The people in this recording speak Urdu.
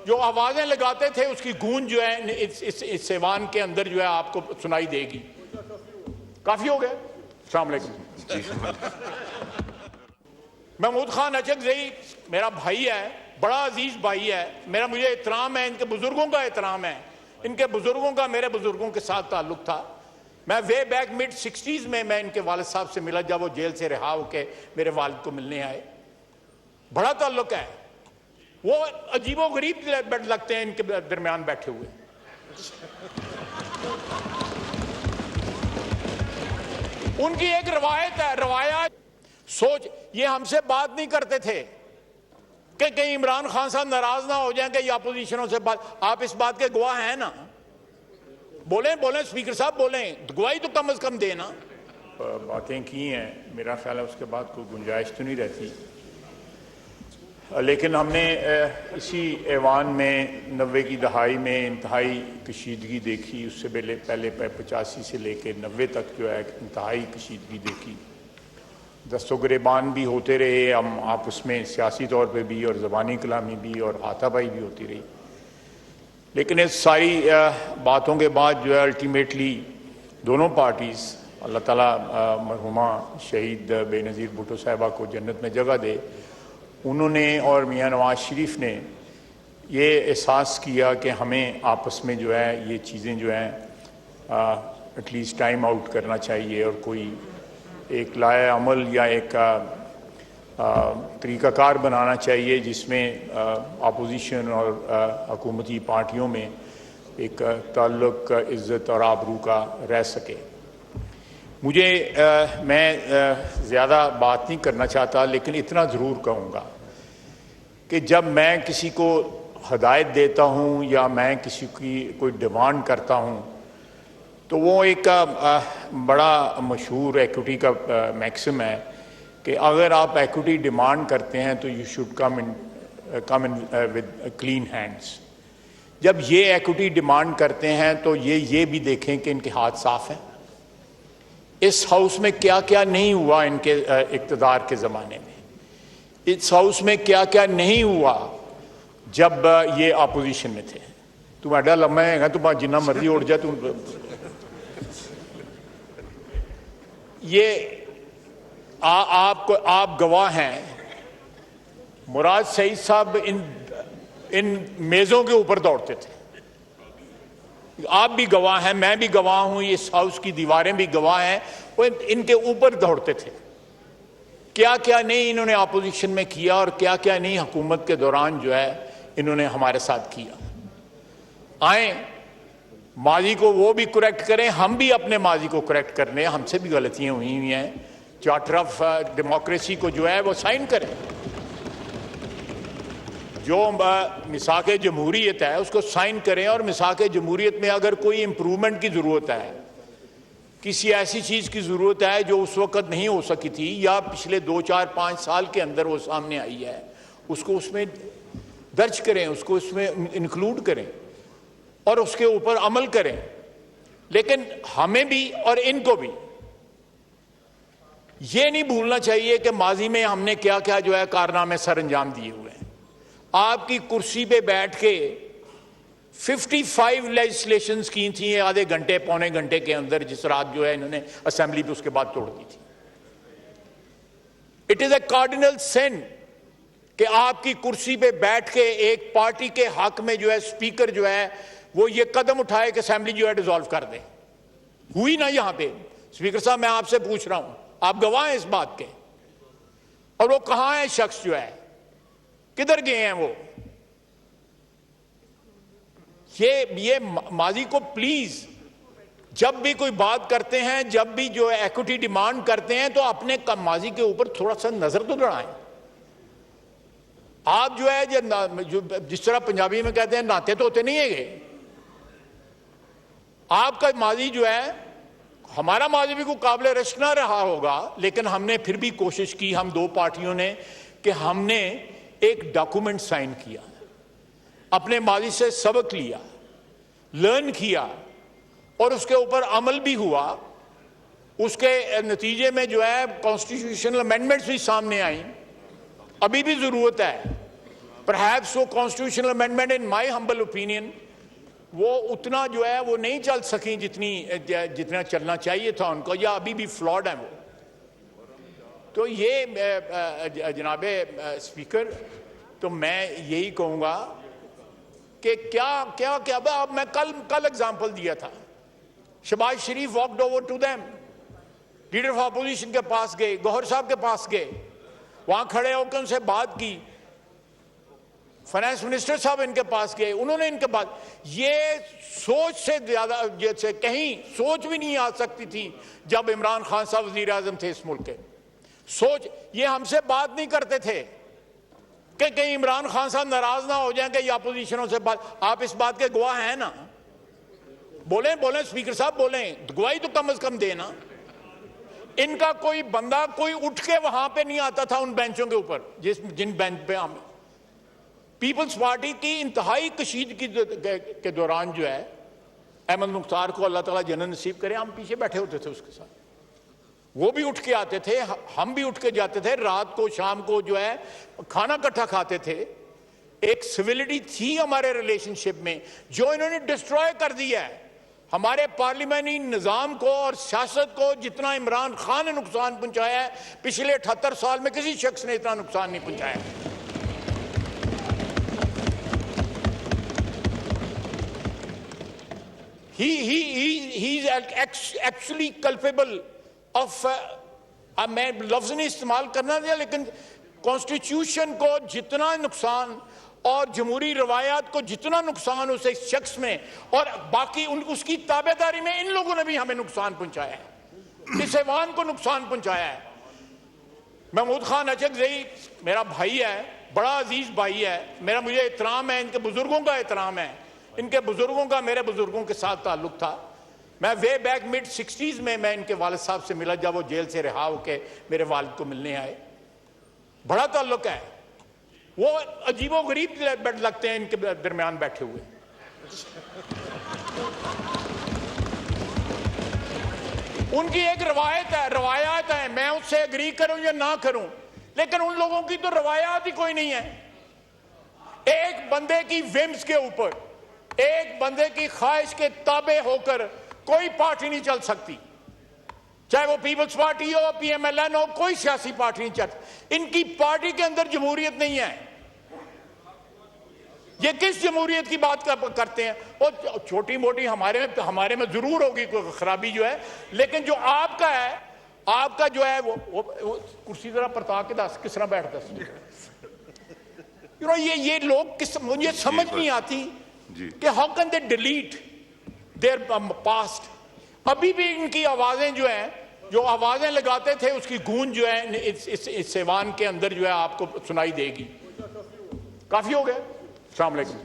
جو آوازیں لگاتے تھے اس کی گونج جو ہے اس ایوان کے اندر جو ہے آپ کو سنائی دے گی. کافی ہو گیا. السلام علیکم. محمود خان اچکزئی میرا بھائی ہے, بڑا عزیز بھائی ہے میرا, مجھے احترام ہے, ان کے بزرگوں کا احترام ہے, ان کے بزرگوں کا میرے بزرگوں کے ساتھ تعلق تھا. میں وے بیک مڈ 60s میں ان کے والد صاحب سے ملا جب وہ جیل سے رہا ہو کے میرے والد کو ملنے آئے. بڑا تعلق ہے. وہ عجیب و غریب لگتے ہیں ان کے درمیان بیٹھے ہوئے. ان کی ایک روایت ہے, روایات سوچ, یہ ہم سے بات نہیں کرتے تھے کہ کہیں عمران خان صاحب ناراض نہ ہو جائیں کہ یہ اپوزیشنوں سے بات. آپ اس بات کے گواہ ہیں نا, بولیں بولیں اسپیکر صاحب بولیں, گواہی تو کم از کم دیں نا. باتیں کی ہیں, میرا خیال ہے اس کے بعد کوئی گنجائش تو نہیں رہتی. لیکن ہم نے اسی ایوان میں 90 کی دہائی میں انتہائی کشیدگی دیکھی. اس سے پہلے 85 سے لے کے 90 تک جو ہے انتہائی کشیدگی دیکھی. دست و گریبان بھی ہوتے رہے ہم آپس میں, سیاسی طور پہ بھی اور زبانی کلامی بھی اور ہاتھا پائی بھی ہوتی رہی. لیکن اس ساری باتوں کے بعد جو ہے الٹیمیٹلی دونوں پارٹیز, اللہ تعالیٰ مرحومہ شہید بے نظیر بھٹو صاحبہ کو جنت میں جگہ دے, انہوں نے اور میاں نواز شریف نے یہ احساس کیا کہ ہمیں آپس میں جو ہے یہ چیزیں جو ہیں ایٹ لیسٹ ٹائم آؤٹ کرنا چاہیے, اور کوئی ایک لائحہ عمل یا ایک طریقہ کار بنانا چاہیے جس میں اپوزیشن اور حکومتی پارٹیوں میں ایک تعلق عزت اور آبرو کا رہ سکے. میں زیادہ بات نہیں کرنا چاہتا, لیکن اتنا ضرور کہوں گا کہ جب میں کسی کو ہدایت دیتا ہوں یا میں کسی کی کوئی ڈیمانڈ کرتا ہوں تو وہ ایک بڑا مشہور ایکوٹی کا میکسم ہے کہ اگر آپ ایکوٹی ڈیمانڈ کرتے ہیں تو you should come in with clean hands. جب یہ ایکوٹی ڈیمانڈ کرتے ہیں تو یہ بھی دیکھیں کہ ان کے ہاتھ صاف ہیں. اس ہاؤس میں کیا کیا نہیں ہوا ان کے اقتدار کے زمانے میں, اس ہاؤس میں کیا کیا نہیں ہوا جب یہ اپوزیشن میں تھے. تم ایڈا لمحہ ہے گا تو جنہ مرضی اڑ جائے. تم یہ آپ گواہ ہیں. مراد سعید صاحب ان میزوں کے اوپر دوڑتے تھے. آپ بھی گواہ ہیں, میں بھی گواہ ہوں, اس ہاؤس کی دیواریں بھی گواہ ہیں. وہ ان کے اوپر دوڑتے تھے. کیا کیا نہیں انہوں نے اپوزیشن میں کیا اور کیا کیا نہیں حکومت کے دوران جو ہے انہوں نے ہمارے ساتھ کیا. آئیں ماضی کو وہ بھی کریکٹ کریں, ہم بھی اپنے ماضی کو کریکٹ کر لیں. ہم سے بھی غلطیاں ہوئی ہیں. چارٹر آف ڈیموکریسی کو جو ہے وہ سائن کریں. جو میثاق جمہوریت ہے اس کو سائن کریں, اور میثاق جمہوریت میں اگر کوئی امپرومنٹ کی ضرورت ہے, کسی ایسی چیز کی ضرورت ہے جو اس وقت نہیں ہو سکی تھی یا پچھلے 2 4 5 سال کے اندر وہ سامنے آئی ہے, اس کو اس میں درج کریں, اس کو اس میں انکلوڈ کریں اور اس کے اوپر عمل کریں. لیکن ہمیں بھی اور ان کو بھی یہ نہیں بھولنا چاہیے کہ ماضی میں ہم نے کیا کیا جو ہے کارنامے سر انجام دیے ہوئے ہیں. آپ کی کرسی پہ بیٹھ کے 55 لیجسلیشنز کی تھیں آدھے گھنٹے پونے گھنٹے کے اندر, جس رات جو ہے انہوں نے اسمبلی پہ اس کے بعد توڑ دی تھی. اٹ از اے کارڈینل سن کہ آپ کی کرسی پہ بیٹھ کے ایک پارٹی کے حق میں جو ہے اسپیکر جو ہے وہ یہ قدم اٹھائے کہ اسمبلی جو ہے ڈیزالو کر دیں. ہوئی نا یہاں پہ. اسپیکر صاحب میں آپ سے پوچھ رہا ہوں, آپ گواہ ہیں اس بات کے, اور وہ کہاں ہے شخص جو ہے, کدھر گئے ہیں وہ؟ یہ ماضی کو پلیز جب بھی کوئی بات کرتے ہیں, جب بھی جو ایکوٹی ڈیمانڈ کرتے ہیں تو اپنے ماضی کے اوپر تھوڑا سا نظر تو لڑائیں. آپ جو ہے جس طرح پنجابی میں کہتے ہیں ناتے تو ہوتے نہیں ہے گے. آپ کا ماضی جو ہے, ہمارا ماضی بھی کوئی قابل رشک نہ رہا ہوگا, لیکن ہم نے پھر بھی کوشش کی, ہم 2 پارٹیوں نے, کہ ہم نے ایک ڈاکومنٹ سائن کیا, اپنے ماضی سے سبق لیا, لرن کیا, اور اس کے اوپر عمل بھی ہوا. اس کے نتیجے میں جو ہے کانسٹیٹیوشنل امینڈمنٹس بھی سامنے آئیں. ابھی بھی ضرورت ہے. Perhaps وہ constitutional amendment in my humble opinion وہ اتنا جو ہے وہ نہیں چل سکیں جتنا چلنا چاہیے تھا ان کو, یا ابھی بھی فلاڈ ہیں وہ. تو یہ جناب اسپیکر, تو میں یہی کہوں گا کہ کیا اب میں کل اگزامپل دیا تھا, شہباز شریف walked over to them, leader of opposition کے پاس گئے, گوہر صاحب کے پاس گئے, وہاں کھڑے ہو کے ان سے بات کی, فائنانس منسٹر صاحب ان کے پاس گئے, انہوں نے ان کے بعد, یہ سوچ سے زیادہ جیسے کہیں سوچ بھی نہیں آ سکتی تھی جب عمران خان صاحب وزیر اعظم تھے اس ملک کے. سوچ یہ ہم سے بات نہیں کرتے تھے کہ کہیں عمران خان صاحب ناراض نہ ہو جائیں کہ یہ اپوزیشنوں سے بات, آپ اس بات کے گواہ ہیں نا, بولیں اسپیکر صاحب بولیں, گواہی تو کم از کم دیں نا. ان کا کوئی بندہ کوئی اٹھ کے وہاں پہ نہیں آتا تھا ان بینچوں کے اوپر جن بینچ پہ ہم. پیپلز پارٹی کی انتہائی کشیدگی کے دوران جو ہے احمد مختار کو اللہ تعالیٰ جنت نصیب کرے, ہم پیچھے بیٹھے ہوتے تھے اس کے ساتھ, وہ بھی اٹھ کے آتے تھے, ہم بھی اٹھ کے جاتے تھے, رات کو شام کو جو ہے کھانا کٹھا کھاتے تھے. ایک سویلٹی تھی ہمارے ریلیشن شپ میں جو انہوں نے ڈسٹروائے کر دیا ہے. ہمارے پارلیمانی نظام کو اور سیاست کو جتنا عمران خان نے نقصان پہنچایا ہے پچھلے 78 سال میں کسی شخص نے اتنا نقصان نہیں پہنچایا. He is actually culpable of میں لفظ نہیں استعمال کرنا دیا, لیکن کانسٹیٹیوشن کو جتنا نقصان اور جمہوری روایات کو جتنا نقصان اس شخص میں اور باقی اس کی تابع داری میں ان لوگوں نے بھی ہمیں نقصان پہنچایا ہے, اس ایوان کو نقصان پہنچایا ہے. محمود خان اچکزئی میرا بھائی ہے, بڑا عزیز بھائی ہے میرا, مجھے احترام ہے, ان کے بزرگوں کا احترام ہے, ان کے بزرگوں کا میرے بزرگوں کے ساتھ تعلق تھا. میں وے بیک mid 60s میں ان کے والد صاحب سے ملا جب وہ جیل سے رہا ہو کے میرے والد کو ملنے آئے. بڑا تعلق ہے, وہ عجیب و غریب لگتے ہیں ان کے درمیان بیٹھے ہوئے. ان کی ایک روایات ہے, میں اس سے اگری کروں یا نہ کروں, لیکن ان لوگوں کی تو روایات ہی کوئی نہیں ہے. ایک بندے کی ومز کے اوپر, ایک بندے کی خواہش کے تابع ہو کر کوئی پارٹی نہیں چل سکتی, چاہے وہ پیپلز پارٹی ہو, پی ایم ایل این ہو, کوئی سیاسی پارٹی نہیں چلتی. ان کی پارٹی کے اندر جمہوریت نہیں ہے. یہ کس جمہوریت کی بات کرتے ہیں؟ وہ چھوٹی موٹی ہمارے میں ضرور ہوگی کوئی خرابی جو ہے, لیکن جو آپ کا ہے, آپ کا جو ہے وہ کرسی ذرا پرتا کے دس کس طرح بیٹھتا ہے. یہ لوگ مجھے سمجھ نہیں آتی کہ how can they delete their past. ابھی بھی ان کی آوازیں جو ہیں, جو آوازیں لگاتے تھے اس کی گونج جو ہے اس ایوان کے اندر جو ہے آپ کو سنائی دے گی. کافی ہو گیا. السلام علیکم.